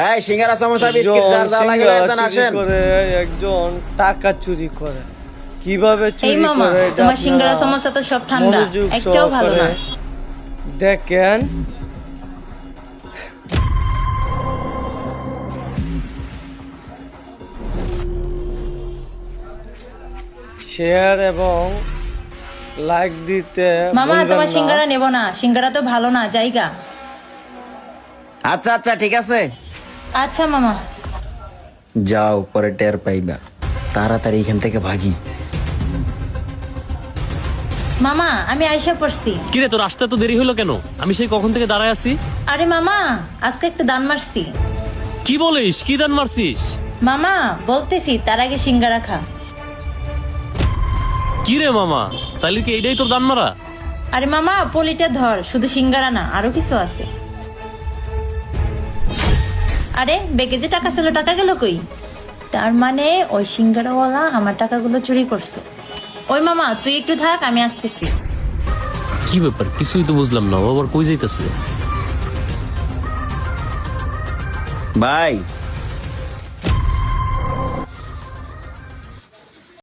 এই সিঙ্গারা সমোসা বিস্কিট চাল ডাল লাগে না আসেন করে একজন টাকা চুরি করে কিভাবে এই চুরি মামা করে এটা তোমার সিঙ্গারা আপনারা সমোসা তো সব ঠান্ডা মনোযোগ একটাও ভালো না সহকারে দেখেন শেয়ার এবং লাইক দিতে মামা ভুলবেন তোমার না। সিঙ্গারা নেব না সিঙ্গারা তো ভালো না জায়গা আচ্ছা আচ্ছা ঠিক আছে আচ্ছা মামা যাও পরে টের পাইবা তাড়াতাড়ি এখান থেকে ভাগি মামা আমি আইসা পড়ছি কিরে তোর আসতে তো দেরি হলো কেন? আমি সেই কখন থেকে দাঁড়ায় আছি। আরে মামা আজকে একটা দান মারছি কি বলিস? কি দান মারছিস? মামা বলতেছি তার আগে সিঙ্গারা খা কি রে মামা, তাহলে কি এইটাই তোর দান মারা? আরে মামা পলিটা ধর শুধু সিঙ্গারা না আরো কিছু আছে আরে বেগে যে টাকা ছিল টাকা গেল কই তার মানে ওই সিঙ্গারাওয়ালা আমার টাকাগুলো চুরি করছে ওই মামা তুই একটু থাক আমি আসতেছি কি ব্যাপার, কিছুই তো বুঝলাম না। ও আবার কই যাইতেছে? ভাই